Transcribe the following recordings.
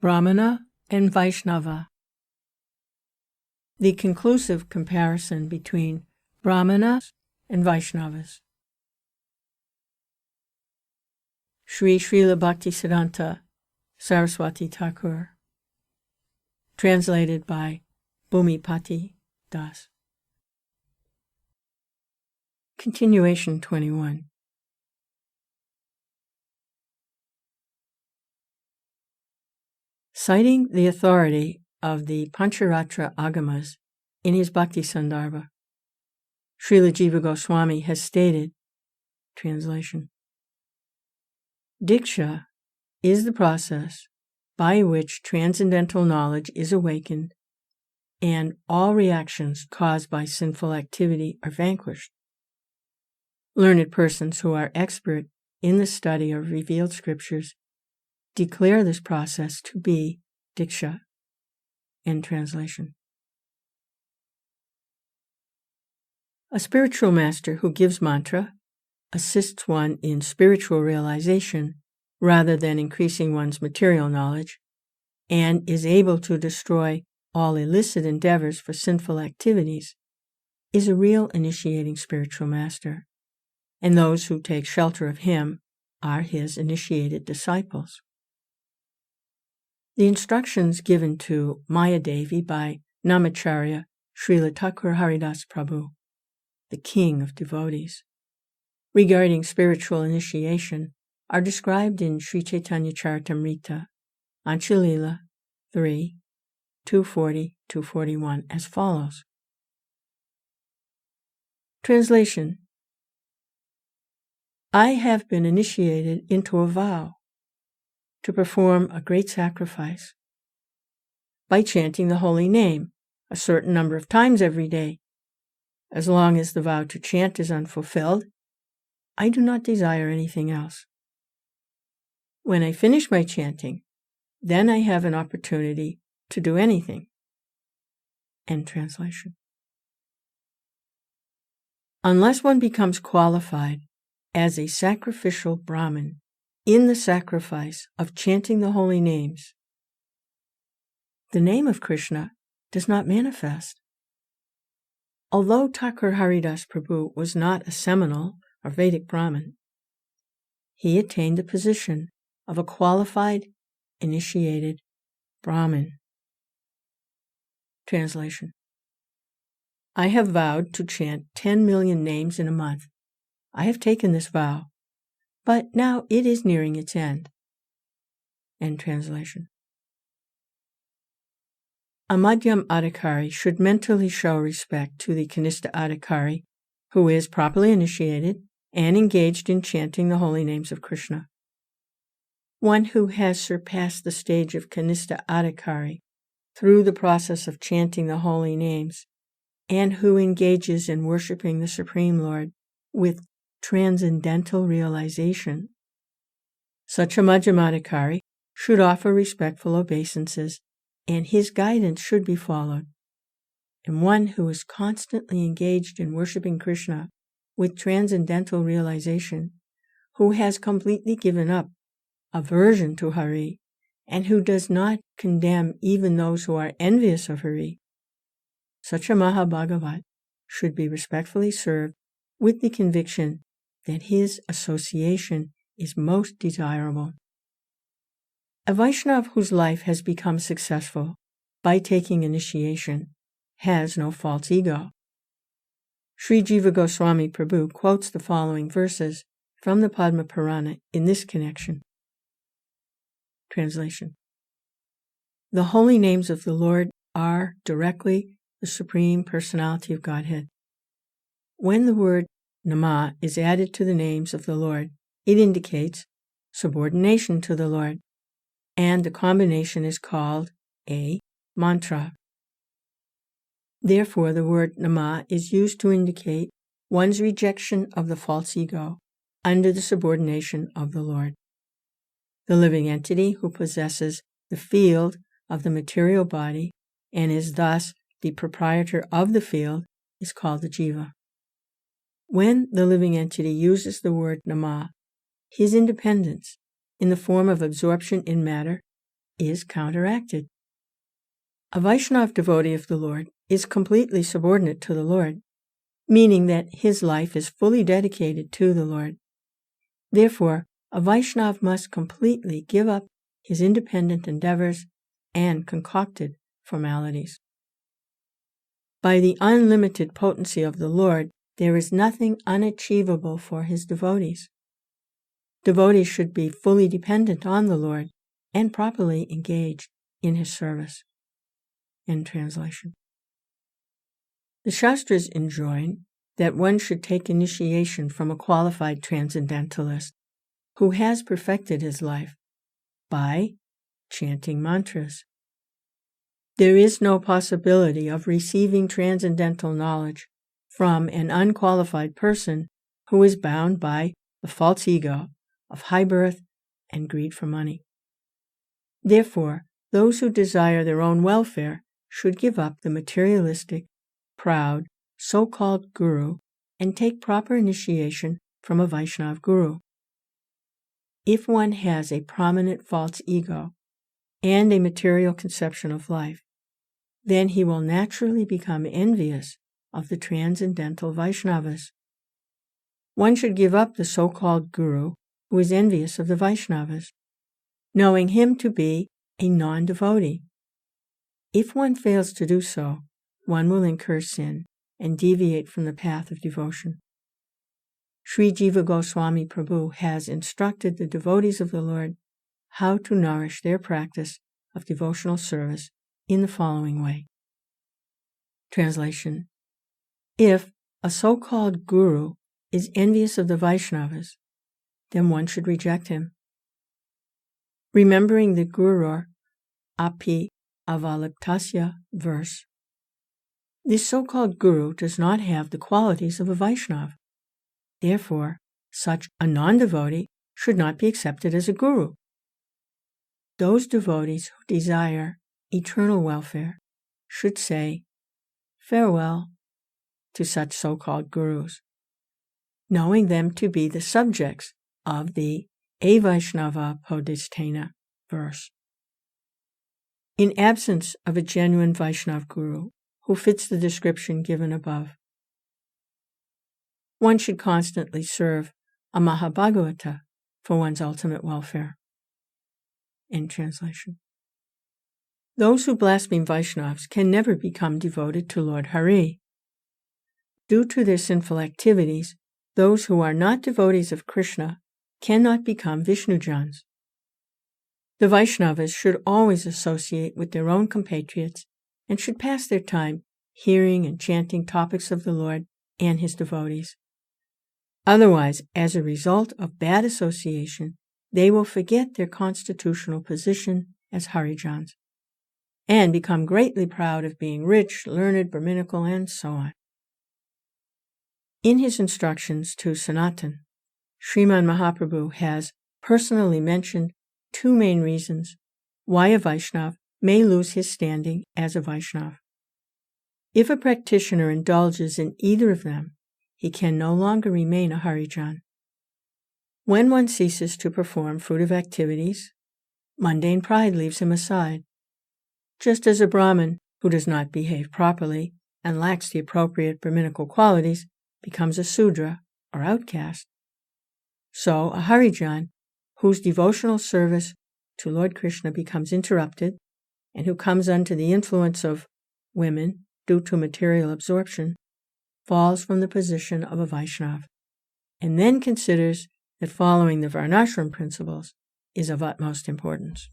Brahmana and Vaishnava. The conclusive comparison between Brahmanas and Vaishnavas. Srila Bhaktisiddhanta Saraswati Thakur. Translated by Bhumipati Das. Continuation 21. Citing the authority of the Pancharatra Agamas in his Bhakti Sandarbha, Srila Jiva Goswami has stated, translation, Diksha is the process by which transcendental knowledge is awakened and all reactions caused by sinful activity are vanquished. Learned persons who are expert in the study of revealed scriptures declare this process to be Diksha. End translation. A spiritual master who gives mantra assists one in spiritual realization rather than increasing one's material knowledge, and is able to destroy all illicit endeavors for sinful activities, is a real initiating spiritual master, and those who take shelter of him are his initiated disciples. The instructions given to Mayadevi by Namacharya Srila Thakur Haridas Prabhu, the king of devotees, regarding spiritual initiation are described in Sri Chaitanya Charitamrita, Anchalila 3, 240-241 as follows. Translation: I have been initiated into a vow to perform a great sacrifice by chanting the holy name a certain number of times every day. As long as the vow to chant is unfulfilled, I do not desire anything else. When I finish my chanting, then I have an opportunity to do anything. End translation. Unless one becomes qualified as a sacrificial Brahmin in the sacrifice of chanting the holy names, the name of Krishna does not manifest. Although Thakur Haridas Prabhu was not a seminal or Vedic Brahmin, he attained the position of a qualified, initiated Brahmin. Translation: I have vowed to chant 10 million names in a month. I have taken this vow, but now it is nearing its end. End translation. A Madhyam Adhikari should mentally show respect to the Kanistha Adhikari who is properly initiated and engaged in chanting the holy names of Krishna. One who has surpassed the stage of Kanistha Adhikari through the process of chanting the holy names and who engages in worshiping the Supreme Lord with transcendental realization. Such a Madhyamadhikari should offer respectful obeisances, and his guidance should be followed. And one who is constantly engaged in worshiping Krishna with transcendental realization, who has completely given up aversion to Hari, and who does not condemn even those who are envious of Hari, such a Mahabhagavat should be respectfully served with the conviction that his association is most desirable. A Vaishnava whose life has become successful by taking initiation has no false ego. Sri Jiva Goswami Prabhu quotes the following verses from the Padma Purana in this connection. Translation: The holy names of the Lord are directly the Supreme Personality of Godhead. When the word Nama is added to the names of the Lord, it indicates subordination to the Lord, and the combination is called a mantra. Therefore, the word Nama is used to indicate one's rejection of the false ego under the subordination of the Lord. The living entity who possesses the field of the material body and is thus the proprietor of the field is called the jiva. When the living entity uses the word Nama, his independence in the form of absorption in matter is counteracted. A Vaishnava devotee of the Lord is completely subordinate to the Lord, meaning that his life is fully dedicated to the Lord. Therefore, a Vaishnava must completely give up his independent endeavors and concocted formalities. By the unlimited potency of the Lord, there is nothing unachievable for his devotees. Devotees should be fully dependent on the Lord and properly engaged in his service. End translation. The Shastras enjoin that one should take initiation from a qualified transcendentalist who has perfected his life by chanting mantras. There is no possibility of receiving transcendental knowledge from an unqualified person who is bound by the false ego of high birth and greed for money. Therefore, those who desire their own welfare should give up the materialistic, proud, so-called guru and take proper initiation from a Vaishnava guru. If one has a prominent false ego and a material conception of life, then he will naturally become envious of the transcendental Vaishnavas. One should give up the so-called guru who is envious of the Vaishnavas, knowing him to be a non-devotee. If one fails to do so, one will incur sin and deviate from the path of devotion. Sri Jiva Goswami Prabhu has instructed the devotees of the Lord how to nourish their practice of devotional service in the following way. Translation: If a so-called guru is envious of the Vaishnavas, then one should reject him. Remembering the guror aval iptasya verse, this so-called guru does not have the qualities of a Vaishnava. Therefore, such a non-devotee should not be accepted as a guru. Those devotees who desire eternal welfare should say farewell to such so-called gurus, knowing them to be the subjects of the Vaishnava Podistena verse. In absence of a genuine Vaishnava guru who fits the description given above, one should constantly serve a Mahabhagavata for one's ultimate welfare. End translation. Those who blaspheme Vaishnavas can never become devoted to Lord Hari. Due to their sinful activities, those who are not devotees of Krishna cannot become Vishnujans. The Vaishnavas should always associate with their own compatriots and should pass their time hearing and chanting topics of the Lord and his devotees. Otherwise, as a result of bad association, they will forget their constitutional position as Harijans and become greatly proud of being rich, learned, Brahminical, and so on. In his instructions to Sanatan, Sriman Mahaprabhu has personally mentioned two main reasons why a Vaishnava may lose his standing as a Vaishnava. If a practitioner indulges in either of them, he can no longer remain a Harijan. When one ceases to perform fruitive activities, mundane pride leaves him aside. Just as a Brahmin who does not behave properly and lacks the appropriate Brahminical qualities becomes a Sudra or outcast, so a Harijan whose devotional service to Lord Krishna becomes interrupted and who comes under the influence of women due to material absorption falls from the position of a Vaishnava and then considers that following the Varnashram principles is of utmost importance.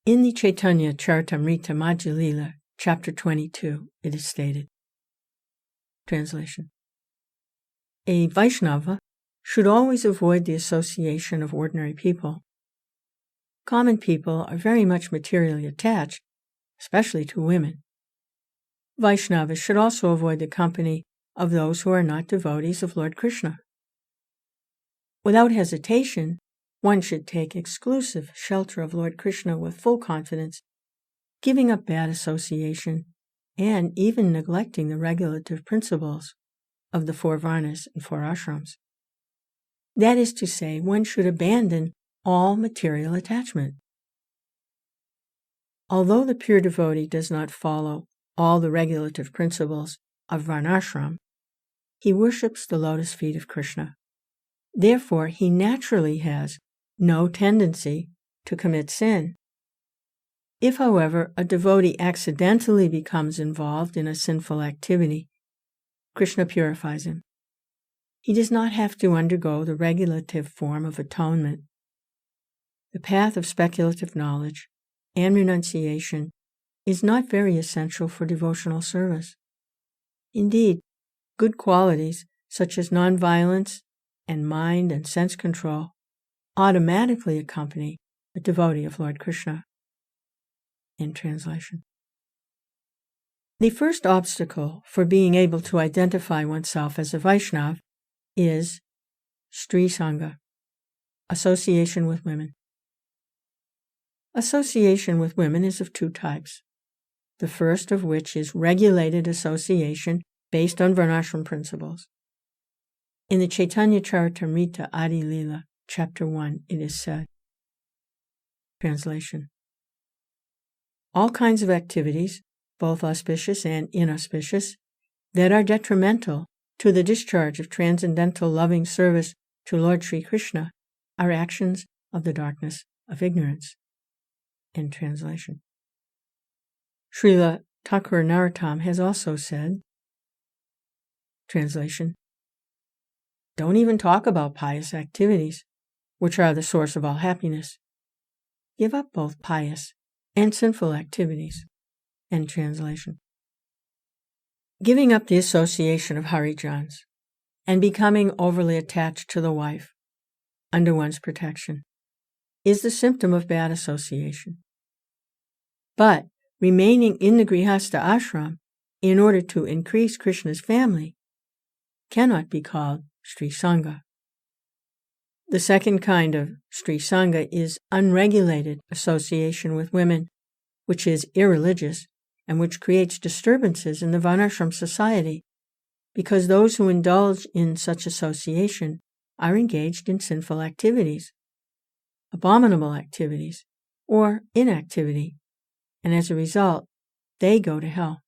In the Chaitanya Charitamrita Madhya Lila, chapter 22, it is stated, translation: A Vaishnava should always avoid the association of ordinary people. Common people are very much materially attached, especially to women. Vaishnavas should also avoid the company of those who are not devotees of Lord Krishna. Without hesitation, one should take exclusive shelter of Lord Krishna with full confidence, giving up bad association and even neglecting the regulative principles of the 4 Varnas and 4 ashrams. That is to say, one should abandon all material attachment. Although the pure devotee does not follow all the regulative principles of varnashram, he worships the lotus feet of Krishna. Therefore, he naturally has no tendency to commit sin. If, however, a devotee accidentally becomes involved in a sinful activity, Krishna purifies him. He does not have to undergo the regulative form of atonement. The path of speculative knowledge and renunciation is not very essential for devotional service. Indeed, good qualities such as nonviolence and mind and sense control automatically accompany a devotee of Lord Krishna. In translation. The first obstacle for being able to identify oneself as a Vaishnava is Stri Sangha, association with women. Association with women is of two types, the first of which is regulated association based on varnashram principles. In the Chaitanya Charitamrita Adi Lila, Chapter 1, it is said, translation, all kinds of activities, both auspicious and inauspicious, that are detrimental to the discharge of transcendental loving service to Lord Sri Krishna are actions of the darkness of ignorance. In translation. Srila Thakur Narottam has also said, translation, don't even talk about pious activities, which are the source of all happiness. Give up both pious and sinful activities. End translation. Giving up the association of Harijans and becoming overly attached to the wife under one's protection is the symptom of bad association. But remaining in the Grihastha ashram in order to increase Krishna's family cannot be called Stri Sangha. The second kind of Stri Sangha is unregulated association with women, which is irreligious and which creates disturbances in the varnashram society, because those who indulge in such association are engaged in sinful activities, abominable activities, or inactivity, and as a result, they go to hell.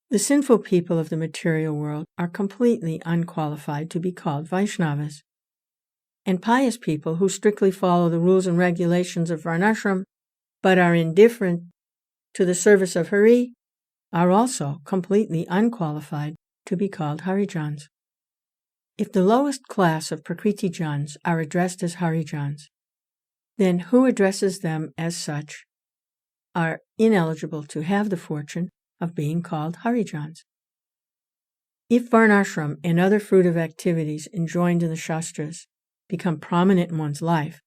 The sinful people of the material world are completely unqualified to be called Vaishnavas, and pious people who strictly follow the rules and regulations of varnashram but are indifferent to the service of Hari are also completely unqualified to be called Harijans. If the lowest class of Prakriti-jans are addressed as Harijans, then who addresses them as such are ineligible to have the fortune of being called Harijans. If varnashram and other fruitive activities enjoined in the Shastras become prominent in one's life,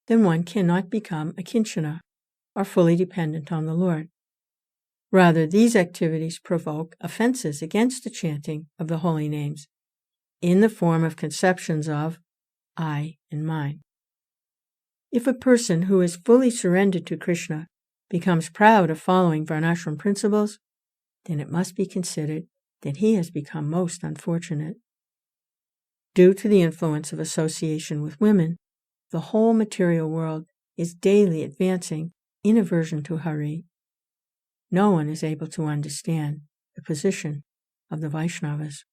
then one cannot become a kinchana, or fully dependent on the Lord. Rather, these activities provoke offenses against the chanting of the holy names in the form of conceptions of I and mine. If a person who is fully surrendered to Krishna becomes proud of following varnashram principles, then it must be considered that he has become most unfortunate. Due to the influence of association with women, the whole material world is daily advancing in aversion to Hari. No one is able to understand the position of the Vaishnavas.